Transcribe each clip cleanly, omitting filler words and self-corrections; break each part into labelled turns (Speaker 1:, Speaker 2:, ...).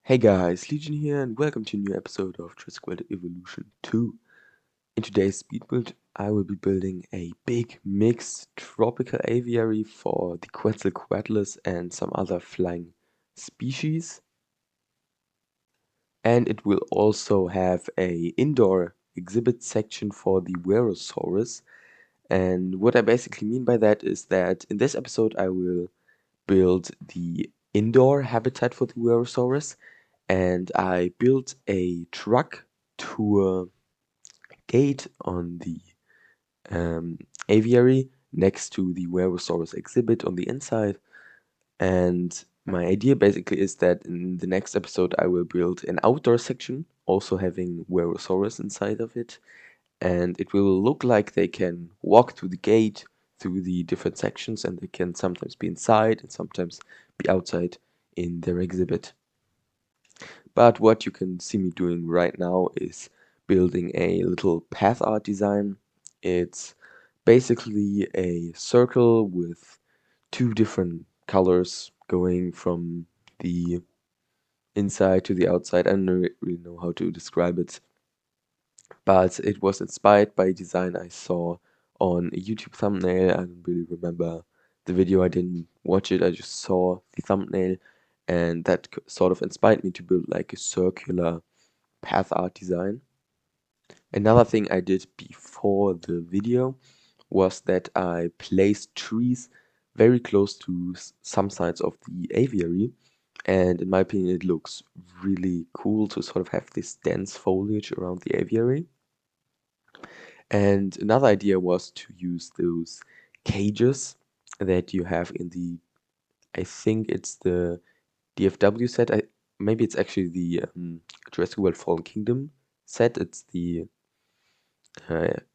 Speaker 1: Hey guys, Legion here and welcome to a new episode of Jurassic World Evolution 2. In today's speed build, I will be building a big mixed tropical aviary for the quetzalcoatlus and some other flying species. And it will also have a indoor exhibit section for the Whuerosaurus. And what I basically mean by that is that in this episode I will build the indoor habitat for the Whuerosaurus, and I built a truck tour gate on the aviary next to the Whuerosaurus exhibit on the inside. And my idea basically is that in the next episode I will build an outdoor section, also having Whuerosaurus inside of it, and it will look like they can walk through the gate, through the different sections, and they can sometimes be inside and sometimes be outside in their exhibit. But what you can see me doing right now is building a little path art design. It's basically a circle with two different colors going from the inside to the outside. I don't really know how to describe it, but it was inspired by a design I saw on a YouTube thumbnail. I don't really remember the video, I didn't watch it, I just saw the thumbnail, and that sort of inspired me to build like a circular path art design. Another thing I did before the video was that I placed trees very close to some sides of the aviary, and in my opinion it looks really cool to sort of have this dense foliage around the aviary. And another idea was to use those cages that you have in the, I think it's the DFW set, maybe it's actually the Jurassic World Fallen Kingdom set. It's the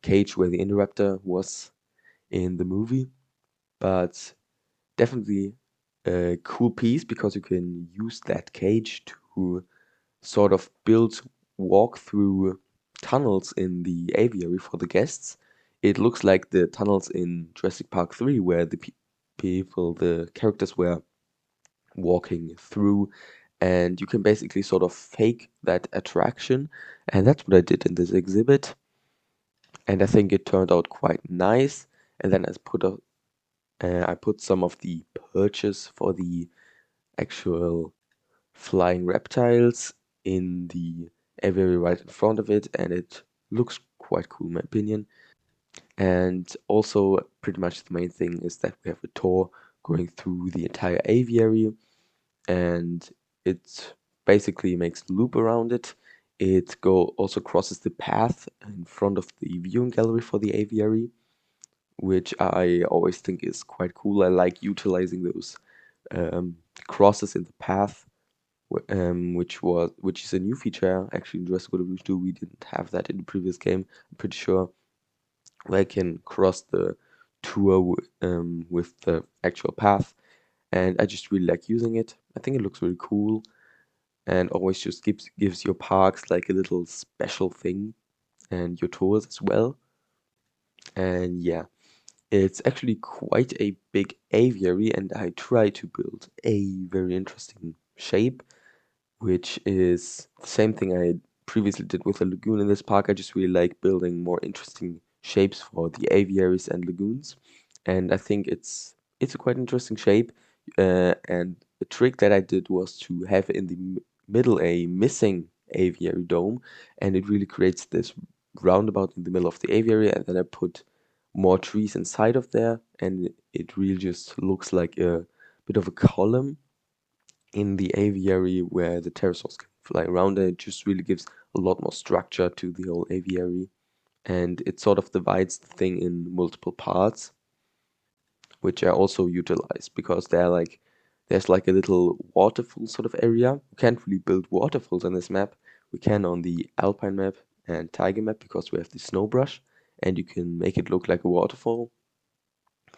Speaker 1: cage where the Indoraptor was in the movie, but definitely a cool piece because you can use that cage to sort of build walk-through tunnels in the aviary for the guests. It looks like the tunnels in Jurassic Park 3 where the people, the characters were walking through, and you can basically sort of fake that attraction, and that's what I did in this exhibit. And I think it turned out quite nice. And then I put some of the perches for the actual flying reptiles in the aviary right in front of it, and it looks quite cool in my opinion. And also pretty much the main thing is that we have a tour going through the entire aviary, and it basically makes a loop around it. It also crosses the path in front of the viewing gallery for the aviary, which I always think is quite cool. I like utilizing those crosses in the path, which is a new feature actually in Jurassic World Evolution 2. We didn't have that in the previous game, I'm pretty sure. Where I can cross the tour with the actual path, and I just really like using it. I think it looks really cool, and always just gives your parks like a little special thing, and your tours as well. And yeah, it's actually quite a big aviary, and I try to build a very interesting shape, which is the same thing I previously did with the lagoon in this park. I just really like building more interesting shapes for the aviaries and lagoons, and I think it's a quite interesting shape. And the trick that I did was to have in the middle a missing aviary dome, and it really creates this roundabout in the middle of the aviary, and then I put more trees inside of there, and it really just looks like a bit of a column in the aviary where the pterosaurs can fly around, and it just really gives a lot more structure to the whole aviary, and it sort of divides the thing in multiple parts, which I also utilize because there's like a little waterfall sort of area. You can't really build waterfalls on this map. We can on the Alpine map and Tiger map because we have the snow brush, and you can make it look like a waterfall.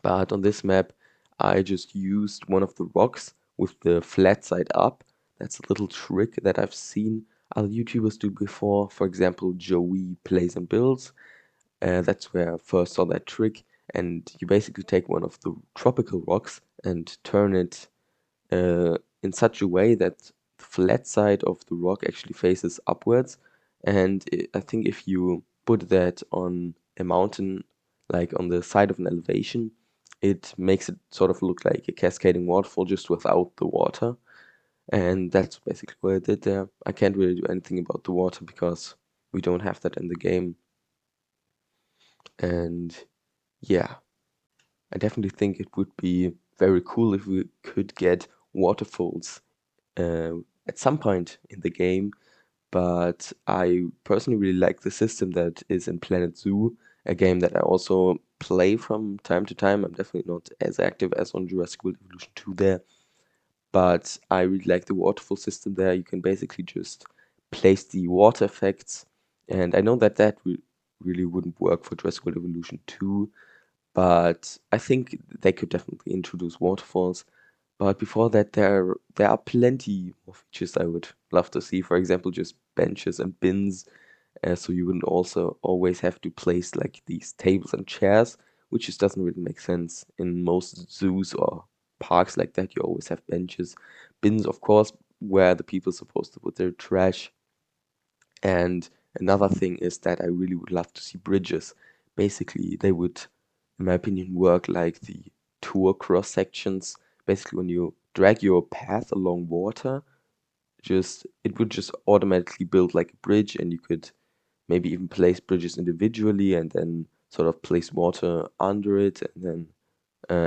Speaker 1: But on this map, I just used one of the rocks with the flat side up. That's a little trick that I've seen other YouTubers do before. For example, JWE Plays and Builds. That's where I first saw that trick. And you basically take one of the tropical rocks and turn it in such a way that the flat side of the rock actually faces upwards, and I think if you put that on a mountain, like on the side of an elevation, it makes it sort of look like a cascading waterfall just without the water. And that's basically what I did there. I can't really do anything about the water because we don't have that in the game. And yeah, I definitely think it would be very cool if we could get waterfalls at some point in the game. But I personally really like the system that is in Planet Zoo, a game that I also play from time to time. I'm definitely not as active as on Jurassic World Evolution 2 there, but I really like the waterfall system there. You can basically just place the water effects, and I know that really wouldn't work for Jurassic World Evolution 2, but I think they could definitely introduce waterfalls. But before that, there are plenty of features I would love to see. For example, just benches and bins, so you wouldn't also always have to place like these tables and chairs, which just doesn't really make sense. In most zoos or parks like that, you always have benches, bins, of course, where the people are supposed to put their trash. And another thing is that I really would love to see bridges. Basically, they would, in my opinion, work like the tour cross sections. Basically, when you drag your path along water, it would just automatically build like a bridge, and you could maybe even place bridges individually and then sort of place water under it and then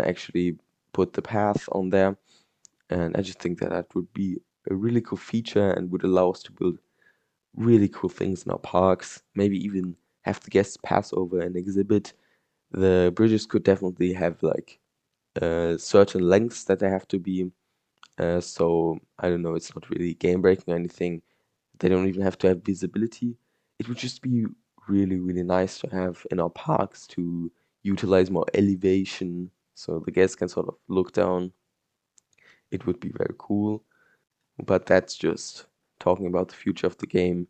Speaker 1: actually put the path on there. And I just think that that would be a really cool feature and would allow us to build really cool things in our parks. Maybe even have the guests pass over an exhibit. The bridges could definitely have like certain lengths that they have to be. So I don't know, it's not really game breaking or anything. They don't even have to have visibility. It would just be really, really nice to have in our parks to utilize more elevation so the guests can sort of look down. It would be very cool. But that's just talking about the future of the game.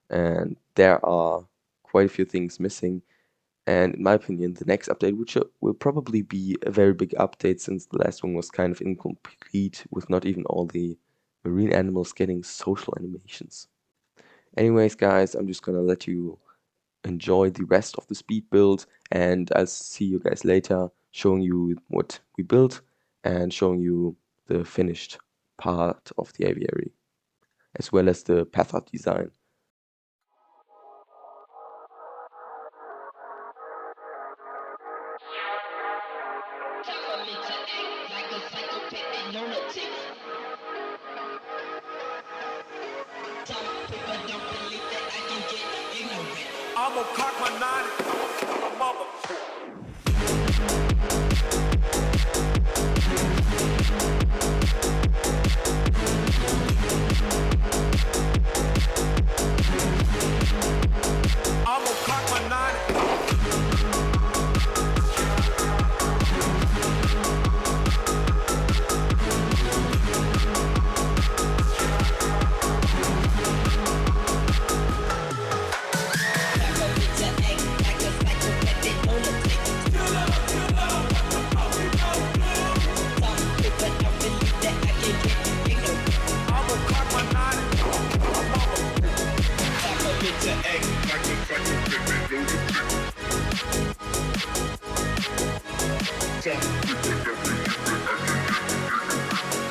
Speaker 1: And there are quite a few things missing. And in my opinion, the next update, which will probably be a very big update since the last one was kind of incomplete with not even all the marine animals getting social animations. Anyways, guys, I'm just gonna let you enjoy the rest of the speed build, and I'll see you guys later showing you what we built and showing you the finished part of the aviary, as well as the path art design.
Speaker 2: I'm gonna cock my nine, my mother. I'm gonna cock my nine.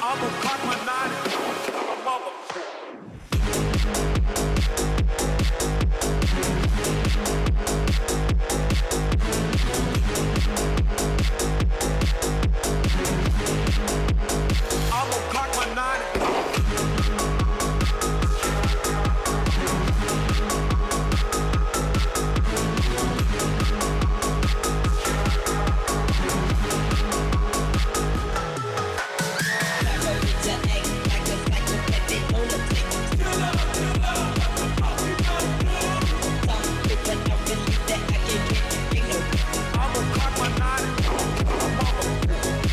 Speaker 2: I'm gonna cock my nine, my mother. I'm gonna cock my nine. I'm gonna cock my nine, my mother.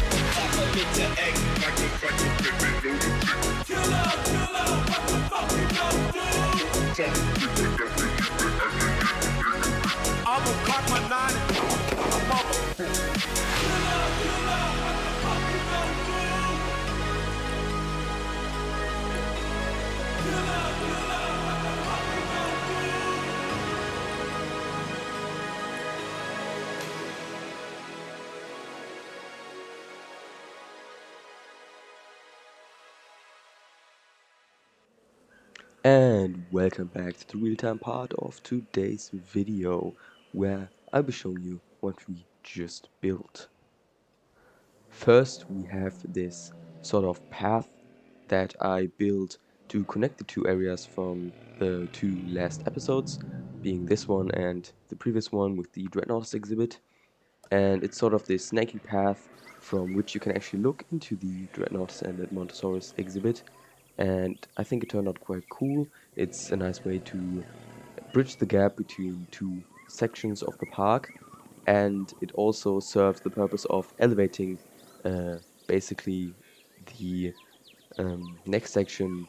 Speaker 2: I'm gonna cock my nine, my mother.
Speaker 1: And welcome back to the real-time part of today's video, where I'll be showing you what we just built. First, we have this sort of path that I built to connect the two areas from the two last episodes, being this one and the previous one with the Dreadnoughts exhibit. And it's sort of this snaking path from which you can actually look into the Dreadnoughts and Edmontosaurus exhibit. And I think it turned out quite cool. It's a nice way to bridge the gap between two sections of the park, and it also serves the purpose of elevating uh, basically the next section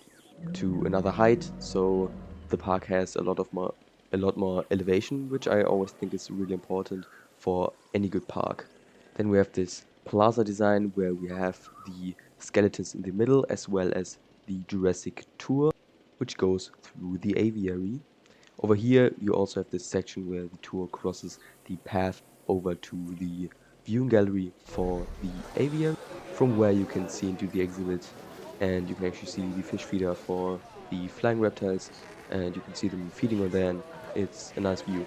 Speaker 1: to another height, so the park has a lot more elevation, which I always think is really important for any good park. Then we have this plaza design where we have the skeletons in the middle as well as the Jurassic tour, which goes through the aviary. Over here, you also have this section where the tour crosses the path over to the viewing gallery for the aviary, from where you can see into the exhibit, and you can actually see the fish feeder for the flying reptiles, and you can see them feeding on there, and it's a nice view.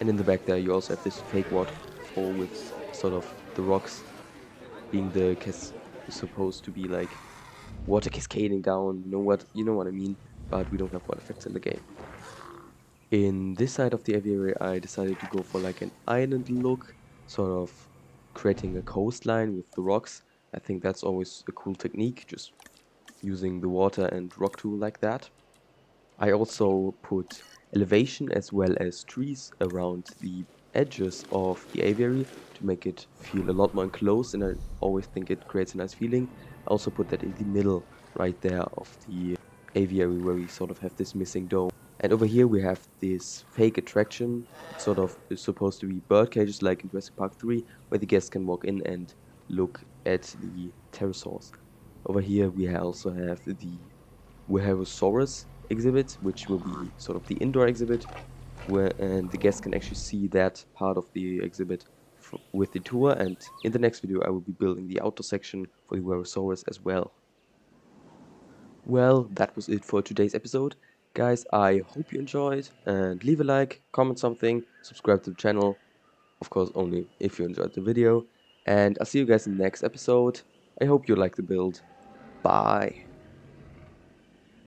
Speaker 1: And in the back there, you also have this fake waterfall with sort of the rocks being supposed to be like water cascading down. You know what I mean? But we don't have water effects in the game. In this side of the aviary, I decided to go for like an island look, sort of creating a coastline with the rocks. I think that's always a cool technique, just using the water and rock tool like that. I also put elevation as well as trees around the edges of the aviary to make it feel a lot more enclosed, and I always think it creates a nice feeling. I also put that in the middle right there of the aviary where we sort of have this missing dome. And over here we have this fake attraction. It sort of is supposed to be bird cages like in Jurassic Park 3, where the guests can walk in and look at the pterosaurs. Over here we also have the Whuerosaurus exhibit, which will be sort of the indoor exhibit, and the guests can actually see that part of the exhibit with the tour. And in the next video, I will be building the outdoor section for the Whuerosaurus as well. Well, that was it for today's episode. Guys, I hope you enjoyed, and leave a like, comment something, subscribe to the channel, of course only if you enjoyed the video, and I'll see you guys in the next episode. I hope you like the build. Bye.